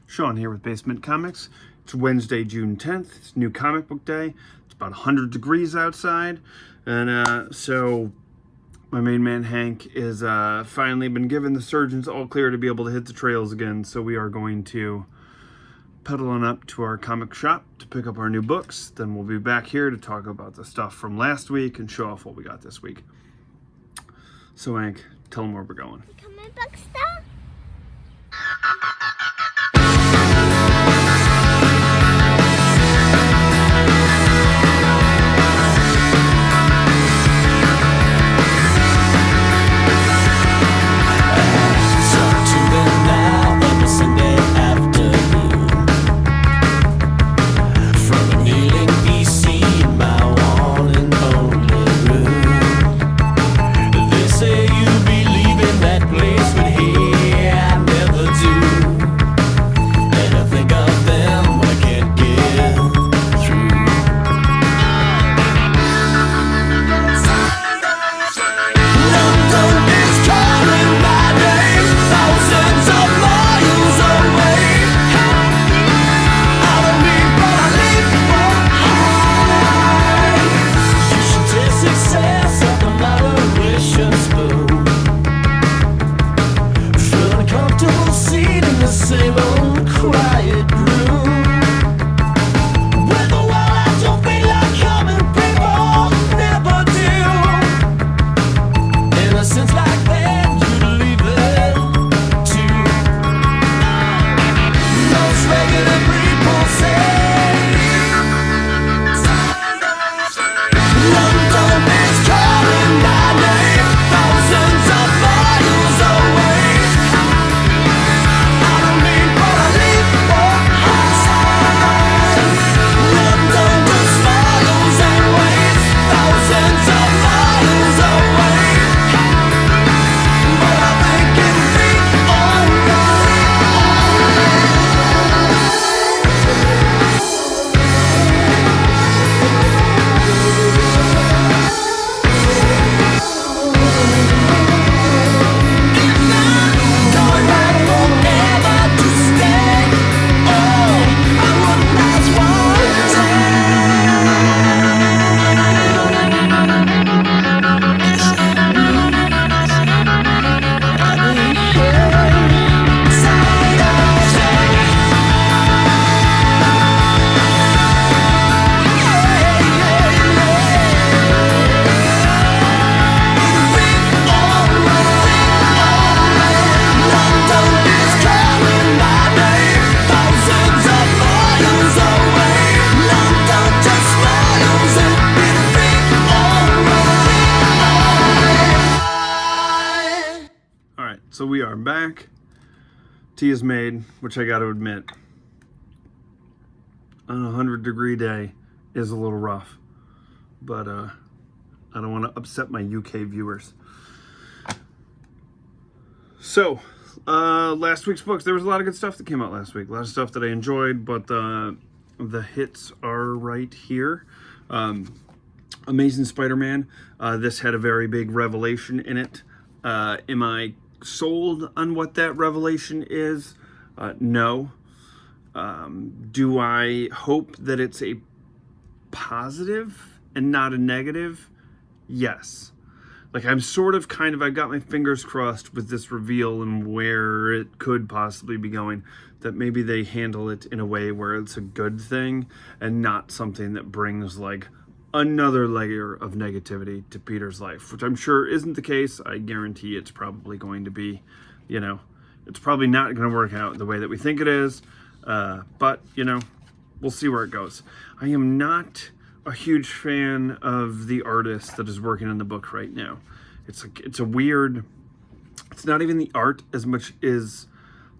Sean here with BaseMint Comics. It's Wednesday, June 10th. It's new comic book day. It's about 100 degrees outside. And so my main man, Hank, is finally been given the surgeons all clear to be able to hit the trails again. So we are going to pedal on up to our comic shop to pick up our new books. Then we'll be back here to talk about the stuff from last week and show off what we got this week. So Hank, tell them where we're going. Comic book stuff? So we are back. Tea is made, which I got to admit, on a 100-degree day is a little rough. But I don't want to upset my UK viewers. So, last week's books, there was a lot of good stuff that came out last week. A lot of stuff that I enjoyed, but the hits are right here. Amazing Spider-Man. This had a very big revelation in it. Am I sold on what that revelation is? No. Do I hope that it's a positive and not a negative? Yes. Like, I'm sort of I've got my fingers crossed with this reveal and where it could possibly be going, that maybe they handle it in a way where it's a good thing and not something that brings like another layer of negativity to Peter's life, which I'm sure isn't the case. I guarantee it's probably going to be, it's probably not going to work out the way that we think it is. But, we'll see where it goes. I am not a huge fan of the artist that is working on the book right now. It's a weird, it's not even the art as much as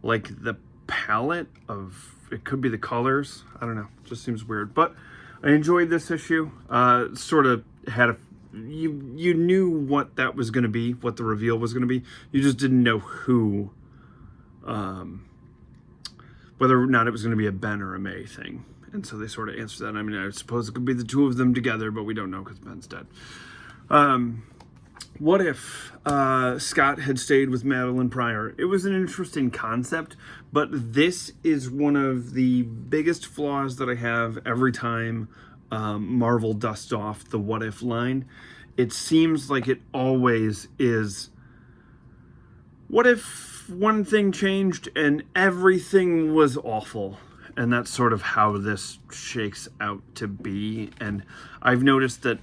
like the palette of, it could be the colors. I don't know. It just seems weird, but I enjoyed this issue. Sort of had you knew what that was going to be, what the reveal was going to be. You just didn't know who, whether or not it was going to be a Ben or a May thing. And so they sort of answered that. I mean, I suppose it could be the two of them together, but we don't know because Ben's dead. what if Scott had stayed with Madeline Pryor? It was an interesting concept, but this is one of the biggest flaws that I have every time Marvel dusts off the what if line. It seems like it always is, what if one thing changed and everything was awful? And that's sort of how this shakes out to be. And I've noticed that,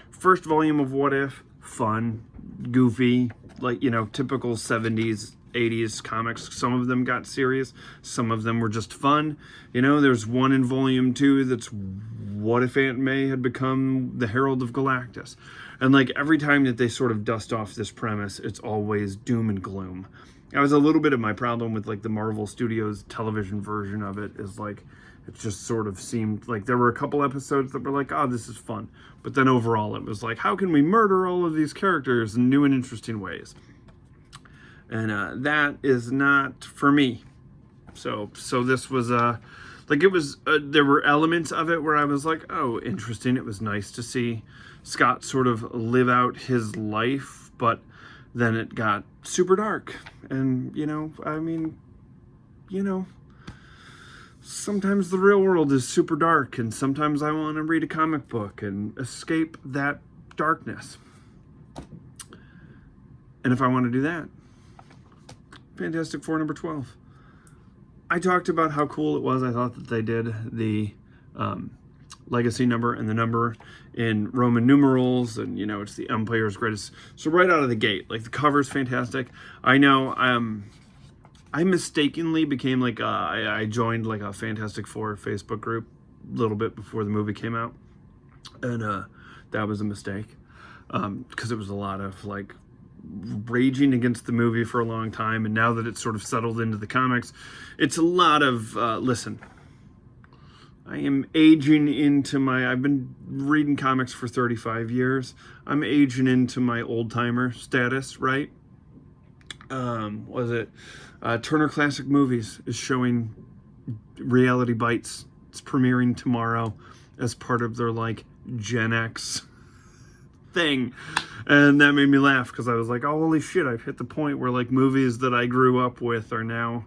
first volume of What If, fun, goofy, like, typical 70s, 80s comics. Some of them got serious. Some of them were just fun. There's one in volume 2 that's what if Aunt May had become the Herald of Galactus? And like every time that they sort of dust off this premise, it's always doom and gloom. That was a little bit of my problem with like the Marvel Studios television version of it, is like it just sort of seemed like there were a couple episodes that were like, oh, this is fun. But then overall it was like, how can we murder all of these characters in new and interesting ways? And that is not for me. So this was like, it was there were elements of it where I was like, oh, interesting. It was nice to see Scott sort of live out his life, but then it got super dark. And, sometimes the real world is super dark, and sometimes I want to read a comic book and escape that darkness. And if I want to do that, Fantastic Four number 12. I talked about how cool it was. I thought that they did the legacy number and the number in Roman numerals, and it's the Empire's greatest. So right out of the gate, like, the cover's fantastic. I know I mistakenly became like I joined like a Fantastic Four Facebook group a little bit before the movie came out, and that was a mistake, because it was a lot of like raging against the movie for a long time, and now that it's sort of settled into the comics, it's a lot of listen, I am aging into I've been reading comics for 35 years. I'm aging into my old-timer status, right? Was it Turner Classic Movies is showing Reality Bites. It's premiering tomorrow as part of their like Gen X thing. And that made me laugh, because I was like, oh, holy shit, I've hit the point where like movies that I grew up with are now,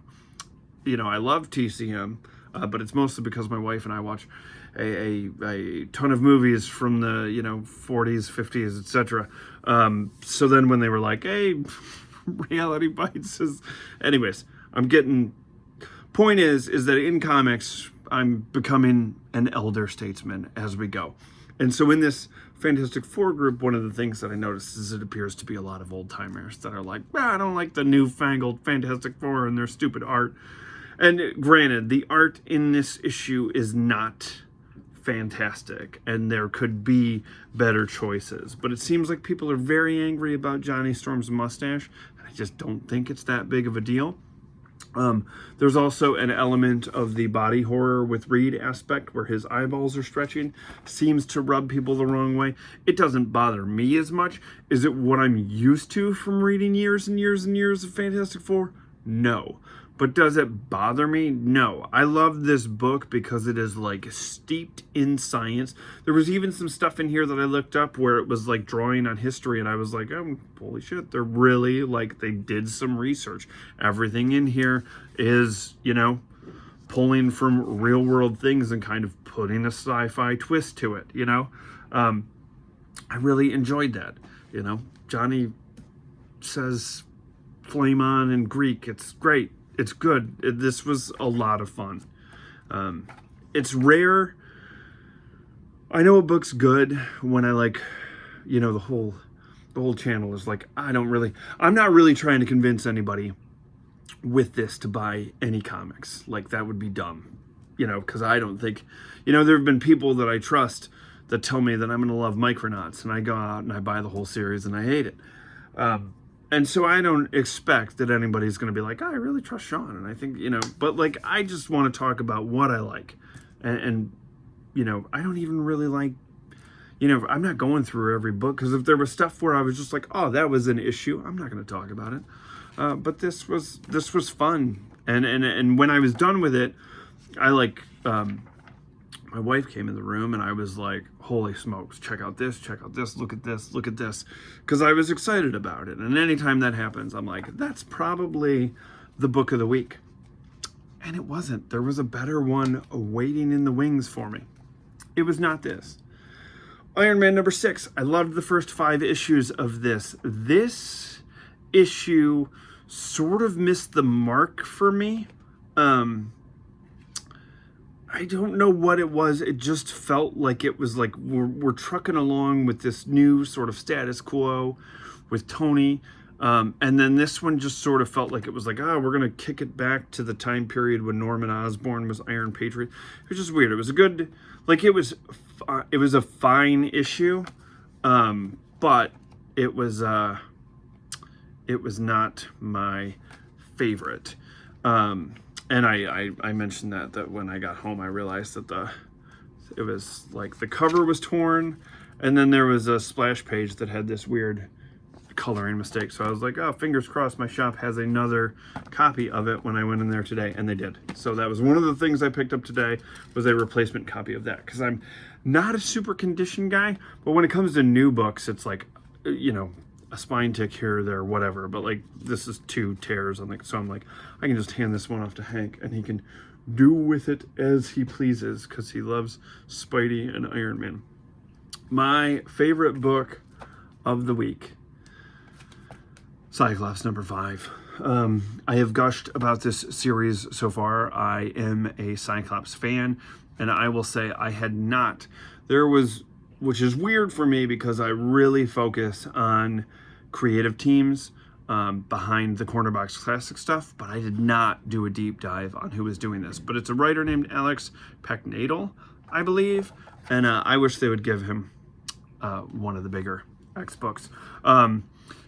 I love TCM. But it's mostly because my wife and I watch a ton of movies from the 40s, 50s, etc. So then when they were like, hey, Reality Bites is, anyways, point is that in comics I'm becoming an elder statesman as we go. And so in this Fantastic Four group, one of the things that I noticed is it appears to be a lot of old timers that are like, I don't like the newfangled Fantastic Four and their stupid art. And granted, the art in this issue is not fantastic, and there could be better choices. But it seems like people are very angry about Johnny Storm's mustache, and I just don't think it's that big of a deal. There's also an element of the body horror with Reed aspect where his eyeballs are stretching. Seems to rub people the wrong way. It doesn't bother me as much. Is it what I'm used to from reading years and years and years of Fantastic Four? No. But does it bother me? No. I love this book because it is like steeped in science. There was even some stuff in here that I looked up where it was like drawing on history, and I was like, oh, holy shit, they're really like, they did some research. Everything in here is, pulling from real world things and kind of putting a sci-fi twist to it, I really enjoyed that, Johnny says flame on in Greek. It's great. It's good. This was a lot of fun. It's rare. I know a book's good when I like, the whole channel is like, I'm not really trying to convince anybody with this to buy any comics. Like, that would be dumb, because I don't think, there have been people that I trust that tell me that I'm going to love Micronauts, and I go out and I buy the whole series and I hate it. And so I don't expect that anybody's going to be like, I really trust Sean. And I think, but like, I just want to talk about what I like. And I don't even really like, I'm not going through every book, because if there was stuff where I was just like, oh, that was an issue, I'm not going to talk about it. But this was fun. And when I was done with it, I like, my my wife came in the room and I was like, holy smokes, check out this, look at this, because I was excited about it. And anytime that happens, I'm like, that's probably the book of the week. And it wasn't. There was a better one waiting in the wings for me. It was not this. Iron Man number 6. I loved the first 5 issues of this. This issue sort of missed the mark for me. I don't know what it was. It just felt like it was like we're trucking along with this new sort of status quo with Tony. And then this one just sort of felt like it was like, we're going to kick it back to the time period when Norman Osborn was Iron Patriot. It was just weird. It was a good, like, it was a fine issue. But it was not my favorite. And I mentioned that when I got home, I realized that it was like the cover was torn, and then there was a splash page that had this weird coloring mistake. So I was like, oh, fingers crossed my shop has another copy of it when I went in there today, and they did. So that was one of the things I picked up today, was a replacement copy of that, because I'm not a super condition guy, but when it comes to new books, it's like, you know, a spine tick here or there, whatever. But like, this is 2 tears on so I'm like, I can just hand this one off to Hank and he can do with it as he pleases, because he loves Spidey and Iron Man. My favorite book of the week, Cyclops number 5. I have gushed about this series so far. I am a Cyclops fan, and I will say I had not. Which is weird for me because I really focus on creative teams behind the Corner Box Classic stuff, but I did not do a deep dive on who was doing this. But it's a writer named Alex Pecknadel, I believe, and I wish they would give him one of the bigger X books.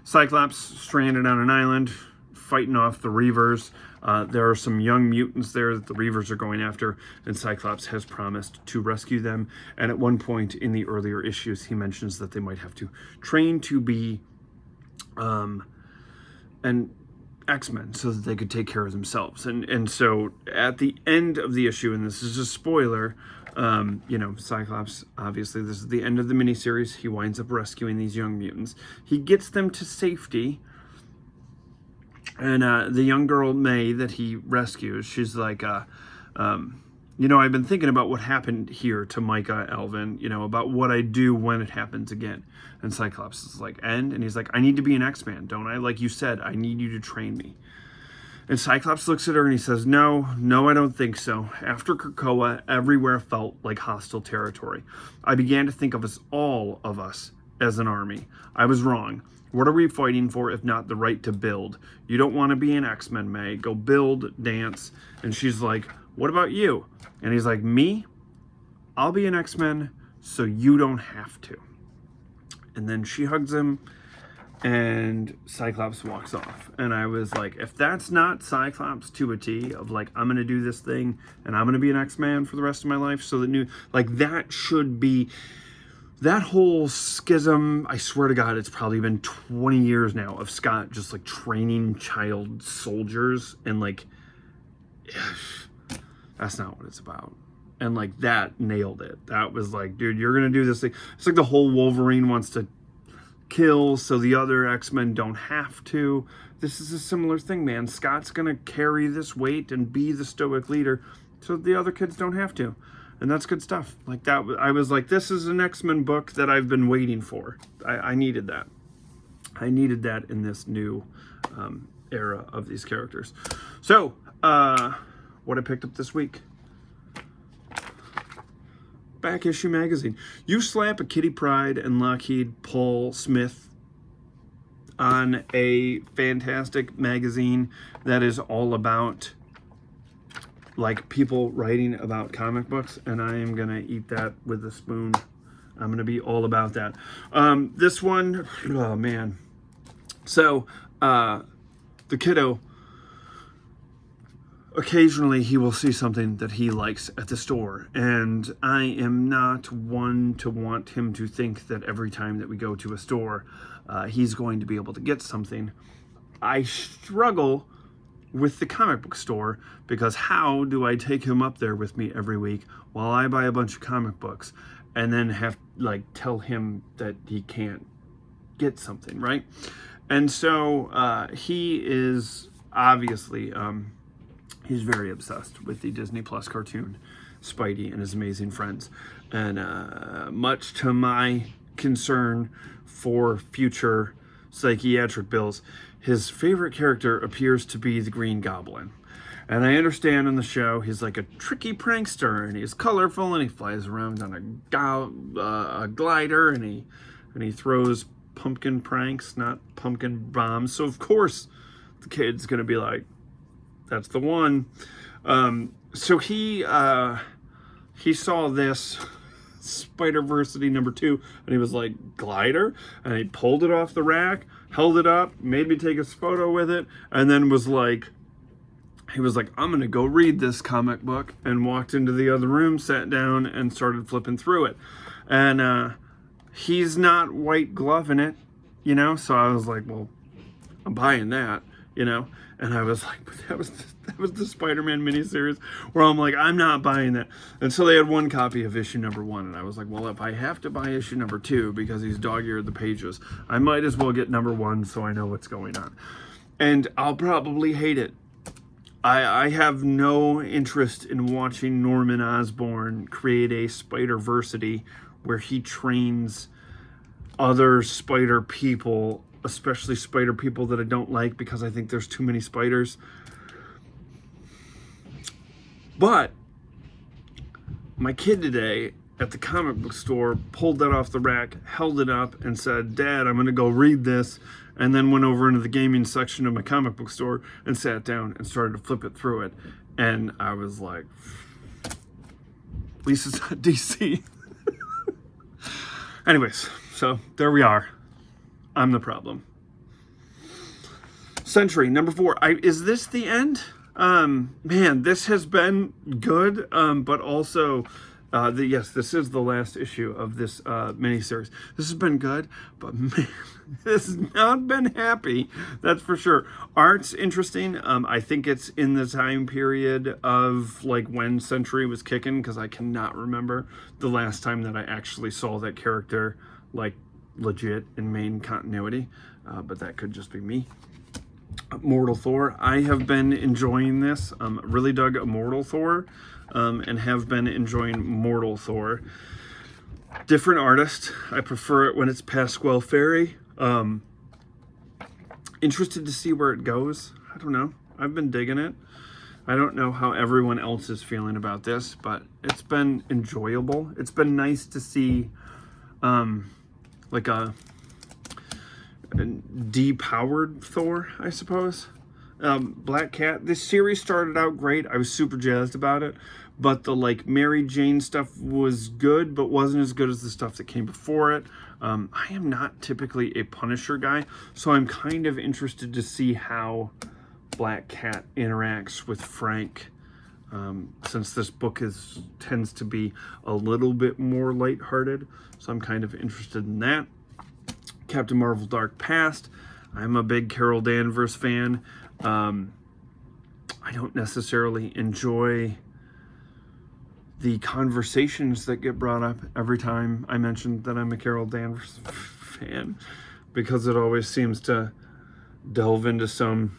Cyclops stranded on an island, fighting off the Reavers. There are some young mutants there that the Reavers are going after, and Cyclops has promised to rescue them. And at one point in the earlier issues, he mentions that they might have to train to be an X-Men so that they could take care of themselves. And so at the end of the issue, and this is a spoiler, you know, Cyclops, obviously this is the end of the miniseries. He winds up rescuing these young mutants. He gets them to safety. And the young girl, May, that he rescues, she's like, you know, I've been thinking about what happened here to Micah Elvin, you know, about what I do when it happens again. And Cyclops is like, and he's like, I need to be an X-Man, don't I? Like you said, I need you to train me. And Cyclops looks at her and he says, no, I don't think so. After Krakoa, everywhere felt like hostile territory. I began to think of all of us as an army. I was wrong. What are we fighting for if not the right to build? You don't want to be an X-Men, May. Go build, dance. And she's like, what about you? And he's like, me? I'll be an X-Men so you don't have to. And then she hugs him and Cyclops walks off. And I was like, if that's not Cyclops to a T of like, I'm going to do this thing and I'm going to be an X-Man for the rest of my life. So that should be... That whole schism, I swear to God, it's probably been 20 years now of Scott just like training child soldiers, and like, that's not what it's about. And like, that nailed it. That was like, dude, you're gonna do this thing. It's like the whole Wolverine wants to kill so the other X-Men don't have to. This is a similar thing, man. Scott's gonna carry this weight and be the stoic leader so the other kids don't have to. And that's good stuff. Like that, I was like, this is an X-Men book that I've been waiting for. I needed that. I needed that in this new era of these characters. So, what I picked up this week. Back Issue Magazine. You slap a Kitty Pryde and Lockheed Paul Smith on a fantastic magazine that is all about like people writing about comic books, and I am gonna eat that with a spoon. I'm gonna be all about that. This one, oh man. So the kiddo, occasionally he will see something that he likes at the store, and I am not one to want him to think that every time that we go to a store, he's going to be able to get something. I struggle with the comic book store, because how do I take him up there with me every week while I buy a bunch of comic books and then have like tell him that he can't get something, right? And so he is obviously he's very obsessed with the Disney Plus cartoon Spidey and His Amazing Friends, and much to my concern for future psychiatric bills, his favorite character appears to be the Green Goblin. And I understand on the show he's like a tricky prankster, and he's colorful, and he flies around on a glider, and he throws pumpkin pranks, not pumpkin bombs. So of course the kid's gonna be like, that's the one. So he saw this Spider-Versity #2, and he was like, glider? And he pulled it off the rack, held it up, made me take a photo with it, and then was like, I'm gonna go read this comic book, and walked into the other room, sat down, and started flipping through it. And he's not white gloving it, you know, so I was like, well, I'm buying that, you know. And I was like, but that was the Spider-Man miniseries, where I'm like, I'm not buying that. And so they had one copy of issue #1, and I was like, well, if I have to buy issue #2 because he's dog-eared the pages, I might as well get #1 so I know what's going on. And I'll probably hate it. I have no interest in watching Norman Osborn create a Spider-Versity where he trains other spider people, especially spider people that I don't like, because I think there's too many spiders. But my kid today at the comic book store pulled that off the rack, held it up, and said, Dad, I'm gonna go read this, and then went over into the gaming section of my comic book store and sat down and started to flip it through it. And I was like, at least it's not DC. Anyways, so there we are. I'm the problem. Sentry #4. Is this the end? Man, this has been good, but also, yes, this is the last issue of this miniseries. This has been good, but man, this has not been happy. That's for sure. Art's interesting. I think it's in the time period of like when Sentry was kicking, because I cannot remember the last time that I actually saw that character like legit in main continuity, but that could just be me. Mortal Thor. I have been enjoying this. Really dug Immortal Thor, and have been enjoying Mortal Thor. Different artist. I prefer it when it's Pasquale Ferry. Interested to see where it goes. I don't know. I've been digging it. I don't know how everyone else is feeling about this, but it's been enjoyable. It's been nice to see like a depowered Thor, I suppose. Black Cat. This series started out great. I was super jazzed about it, but the like Mary Jane stuff was good, but wasn't as good as the stuff that came before it. I am not typically a Punisher guy, so I'm kind of interested to see how Black Cat interacts with Frank, since this book tends to be a little bit more lighthearted, so I'm kind of interested in that. Captain Marvel Dark Past. I'm a big Carol Danvers fan. I don't necessarily enjoy the conversations that get brought up every time I mention that I'm a Carol Danvers fan, because it always seems to delve into some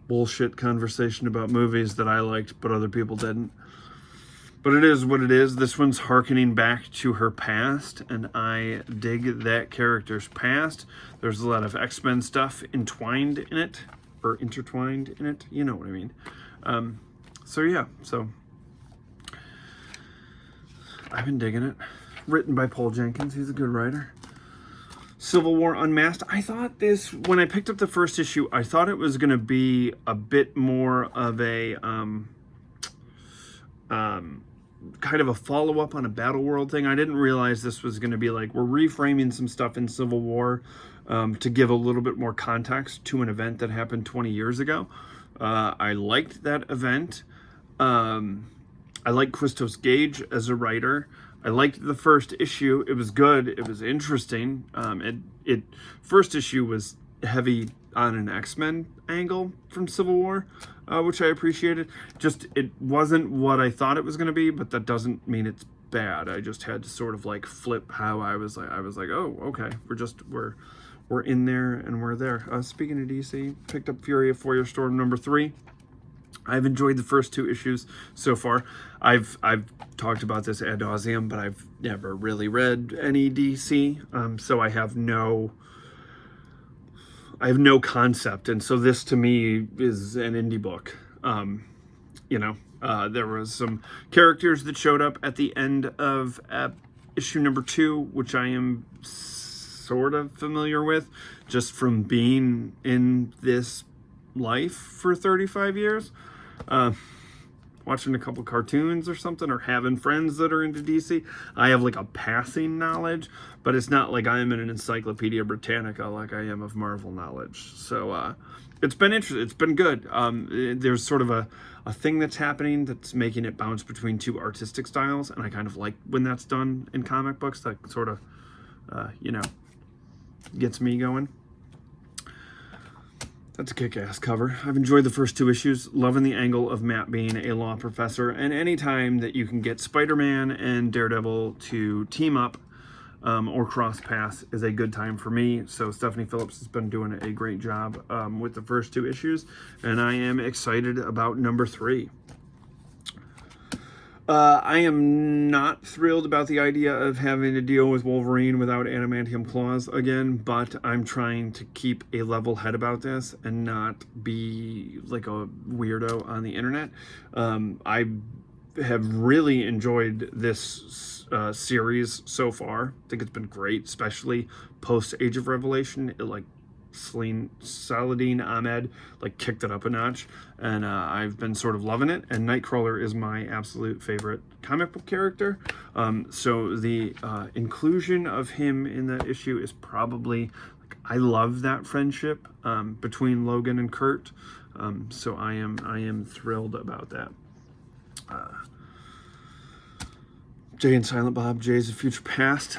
bullshit conversation about movies that I liked but other people didn't. But it is what it is. This one's hearkening back to her past, and I dig that character's past. There's a lot of X-Men stuff entwined in it, or intertwined in it. You know what I mean. So yeah, so I've been digging it. Written by Paul Jenkins. He's a good writer. Civil War Unmasked. I thought this, when I picked up the first issue, I thought it was going to be a bit more of a kind of a follow-up on a Battle World thing. I didn't realize this was going to be like, we're reframing some stuff in Civil War to give a little bit more context to an event that happened 20 years ago. I liked that event. I like Christos Gage as a writer. I liked the first issue. It was good. It was interesting. First issue was heavy on an X-Men angle from Civil War, which I appreciated. Just, it wasn't what I thought it was going to be, but that doesn't mean it's bad. I just had to sort of like flip how I was like, oh, okay, we're in there and we're there. Speaking of DC, picked up Fury of Four-Year Storm #3. I've enjoyed the first 2 issues so far. I've talked about this ad nauseum, but I've never really read any DC, so I have no concept, and so this to me is an indie book. There was some characters that showed up at the end of issue #2, which I am sort of familiar with, just from being in this life for 35 years. Watching a couple cartoons or something, or having friends that are into DC. I have like a passing knowledge, but it's not like I'm in an Encyclopedia Britannica like I am of Marvel knowledge. So it's been interesting. It's been good. There's sort of a thing that's happening that's making it bounce between 2 artistic styles, and I kind of like when that's done in comic books. That sort of, gets me going. That's a kick-ass cover. I've enjoyed the first 2 issues, loving the angle of Matt being a law professor, and any time that you can get Spider-Man and Daredevil to team up or cross paths is a good time for me. So Stephanie Phillips has been doing a great job with the first 2 issues, and I am excited about #3. I am not thrilled about the idea of having to deal with Wolverine without adamantium claws again, but I'm trying to keep a level head about this and not be like a weirdo on the internet. I have really enjoyed this series so far. I think it's been great, especially post Age of Revelation. Saladin Ahmed kicked it up a notch, and I've been sort of loving it. And Nightcrawler is my absolute favorite comic book character, so the inclusion of him in the issue is probably I love that friendship between Logan and Kurt, so I am thrilled about that. Jay and Silent Bob, Jay's of Future Past.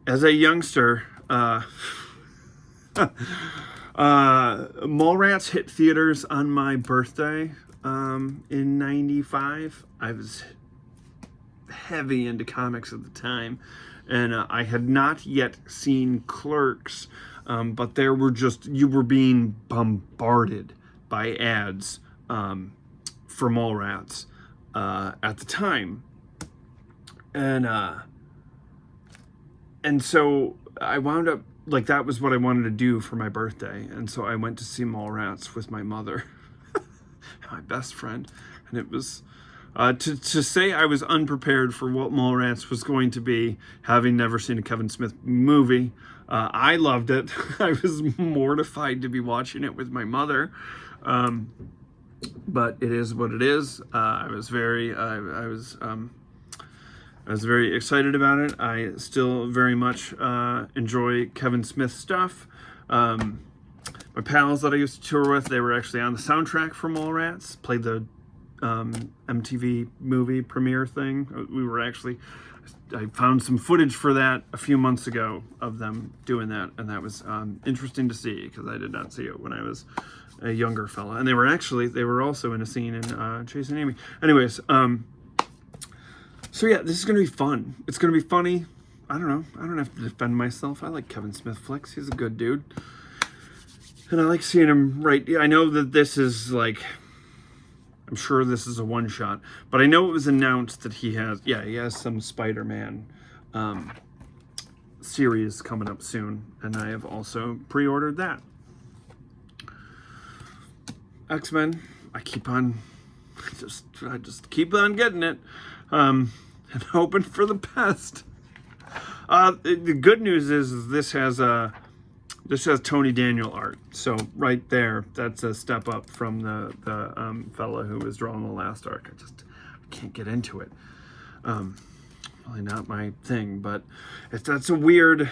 As a youngster, Mallrats hit theaters on my birthday in '95. I was heavy into comics at the time, and I had not yet seen Clerks, but you were being bombarded by ads for Mallrats at the time, and so I wound up, that was what I wanted to do for my birthday. And so I went to see Mallrats with my mother, my best friend. And it was, to say I was unprepared for what Mallrats was going to be, having never seen a Kevin Smith movie. I loved it. I was mortified to be watching it with my mother. But it is what it is. I was very excited about it. I still very much enjoy Kevin Smith stuff. My pals that I used to tour with, they were actually on the soundtrack for Mallrats, played the MTV movie premiere thing. I found some footage for that a few months ago of them doing that, and that was interesting to see, because I did not see it when I was a younger fella. And they were also in a scene in Chasing Amy. Anyways, so yeah, this is going to be fun. It's going to be funny. I don't know. I don't have to defend myself. I like Kevin Smith flicks. He's a good dude. And I like seeing him I know that this is I'm sure this is a one-shot, but I know it was announced that he has some Spider-Man series coming up soon, and I have also pre-ordered that. X-Men, I just keep on getting it, and hoping for the best. The good news is this has Tony Daniel art, so right there, that's a step up from the fella who was drawing the last arc. I can't get into it. Really not my thing, but that's a weird.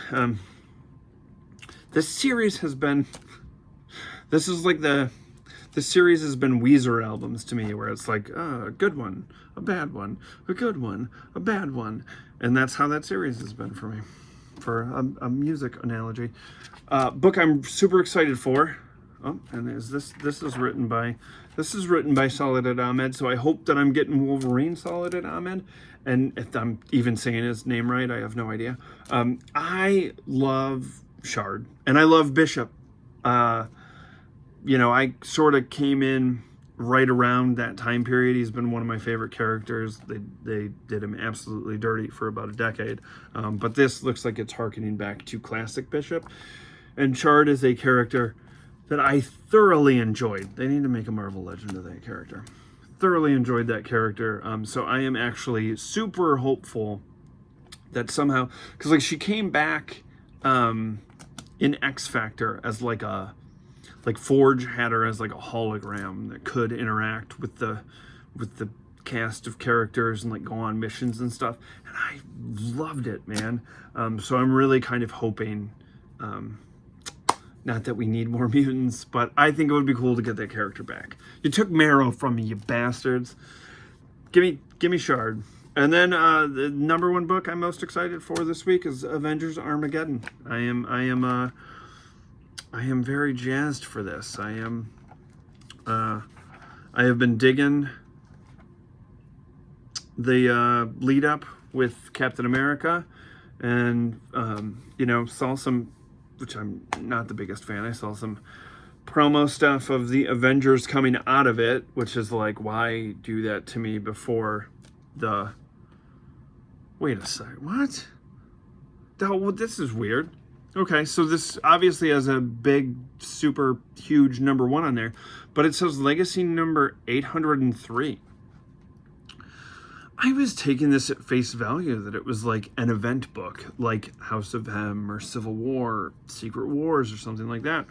This series has been. This series has been Weezer albums to me, where it's a good one, a bad one, a good one, a bad one, and that's how that series has been for me. for a music analogy. Book I'm super excited for. Oh, and this is written by Saladin Ahmed, so I hope that I'm getting Wolverine Saladin Ahmed, and if I'm even saying his name right, I have no idea. I love Shard, and I love Bishop. I sort of came in right around that time period. He's been one of my favorite characters. They did him absolutely dirty for about a decade, but this looks like it's harkening back to classic Bishop, and Shard is a character that I thoroughly enjoyed. They need to make a Marvel Legend of that character. Thoroughly enjoyed that character. So I am actually super hopeful that somehow, because like she came back in X Factor as like Forge had her as like a hologram that could interact with the cast of characters and like go on missions and stuff. And I loved it, man. So I'm really kind of hoping. Not that we need more mutants, but I think it would be cool to get that character back. You took Marrow from me, you bastards. Give me Shard. And then the number one book I'm most excited for this week is Avengers Armageddon. I am very jazzed for this. I have been digging the lead up with Captain America, and saw some, which I'm not the biggest fan. I saw some promo stuff of the Avengers coming out of it, which is like, why do that to me before the... Wait a second, what? This is weird. Okay, so this obviously has a big, super huge number 1 on there, but it says Legacy number 803. I was taking this at face value that it was like an event book, like House of M or Civil War, or Secret Wars or something like that.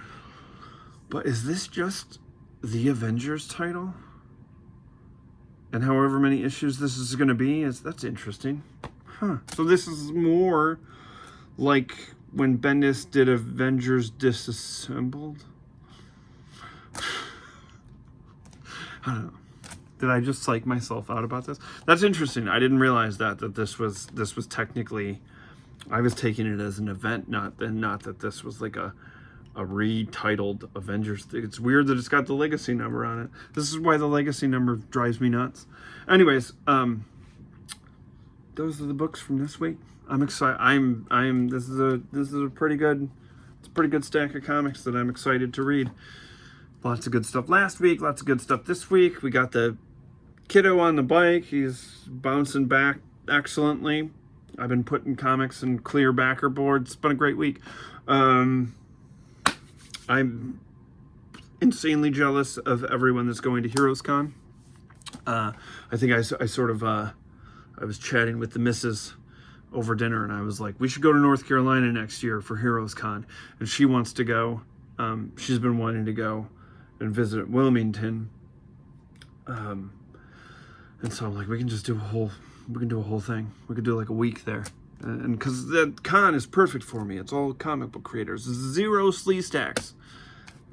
But is this just the Avengers title? And however many issues this is going to be, that's interesting. Huh. So this is more like when Bendis did Avengers Disassembled? I don't know. Did I just psych myself out about this? That's interesting. I didn't realize that this was technically, I was taking it as an event, not that this was like a retitled Avengers thing. It's weird that it's got the Legacy number on it. This is why the Legacy number drives me nuts. Anyways, those are the books from this week. I'm excited. This is a pretty good stack of comics that I'm excited to read. Lots of good stuff last week, lots of good stuff this week. We got the kiddo on the bike. He's bouncing back excellently. I've been putting comics in clear backer boards. It's been a great week. I'm insanely jealous of everyone that's going to Heroes Con. I think I was chatting with the missus over dinner, and I was like, we should go to North Carolina next year for Heroes Con. And she wants to go. She's been wanting to go and visit Wilmington, and so I'm like, we can do a whole thing. We could do like a week there, and because the con is perfect for me. It's all comic book creators. 0 sleeve stacks.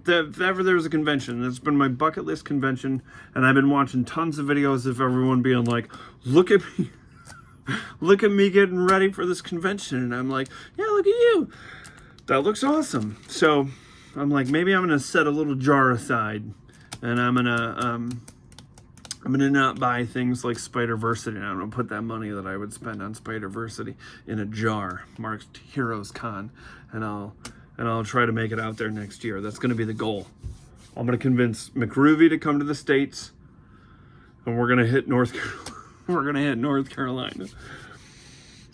If ever there was a convention, it's been my bucket list convention, and I've been watching tons of videos of everyone being like, look at me, look at me getting ready for this convention, and I'm like, yeah, look at you. That looks awesome. So I'm like, maybe I'm gonna set a little jar aside, and I'm gonna not buy things like Spider-Versity. I'm gonna put that money that I would spend on Spider-Versity in a jar marked Heroes Con, and I'll try to make it out there next year. That's gonna be the goal. I'm gonna convince McRuvy to come to the States, and we're gonna hit North Carolina.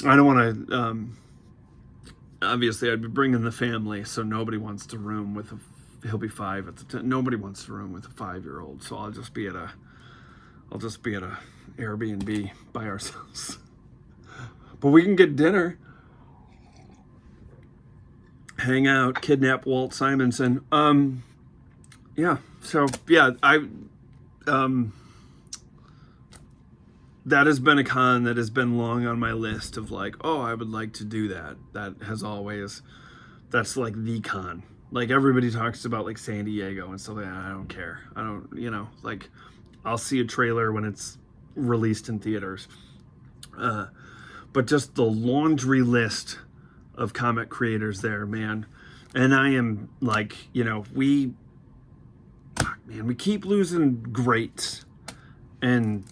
I don't want to. Obviously, I'd be bringing the family, so nobody wants to room with he'll be 5 at the time. Nobody wants to room with a 5-year-old, so I'll just be at a Airbnb by ourselves. But we can get dinner, hang out, kidnap Walt Simonson. Yeah. So yeah, that has been a con that has been long on my list of like, oh, I would like to do that. That's like the con. Like everybody talks about like San Diego and stuff like that. I don't care. I don't, like I'll see a trailer when it's released in theaters. But just the laundry list of comic creators there, man. And I am like, you know, we keep losing greats. And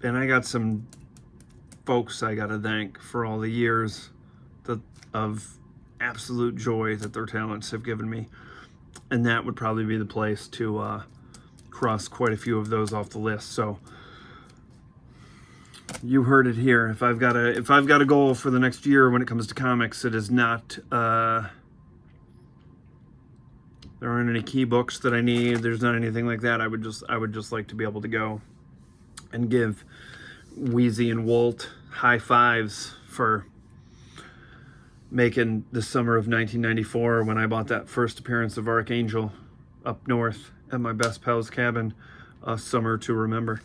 I got some folks I got to thank for all the years of absolute joy that their talents have given me. And that would probably be the place to cross quite a few of those off the list. So you heard it here. If I've got a goal for the next year when it comes to comics, it is not there aren't any key books that I need. There's not anything like that. I would just like to be able to go and give Wheezy and Walt high fives for making the summer of 1994, when I bought that first appearance of Archangel up north at my best pal's cabin, a summer to remember.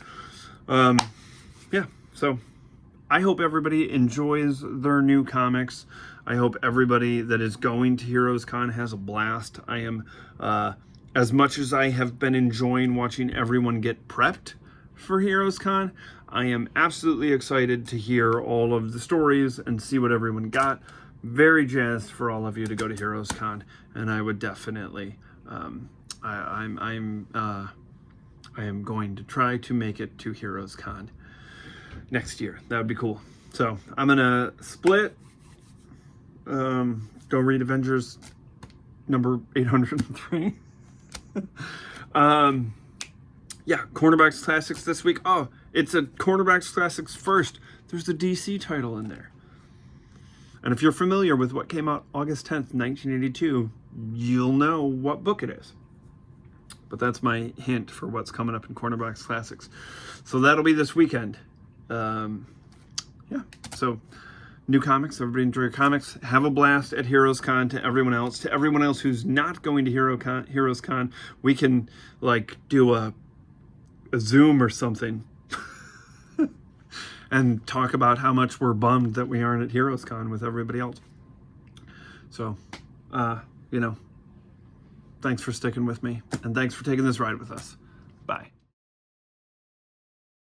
Yeah, so I hope everybody enjoys their new comics. I hope everybody that is going to Heroes Con has a blast. I am, as much as I have been enjoying watching everyone get prepped for Heroes Con, I am absolutely excited to hear all of the stories and see what everyone got. Very jazzed for all of you to go to Heroes Con, and I would definitely, I am going to try to make it to Heroes Con next year. That would be cool. So I'm gonna split, go read Avengers number 803. Yeah, Cornerbacks Classics this week. Oh, it's a Cornerbacks Classics first. There's a DC title in there. And if you're familiar with what came out August 10th, 1982, you'll know what book it is. But that's my hint for what's coming up in Cornerbacks Classics. So that'll be this weekend. Yeah, so new comics. Everybody enjoy your comics. Have a blast at Heroes Con. To everyone else who's not going to Heroes Con, we can like do a Zoom or something and talk about how much we're bummed that we aren't at Heroes Con with everybody else. So, you know, thanks for sticking with me, and thanks for taking this ride with us. Bye.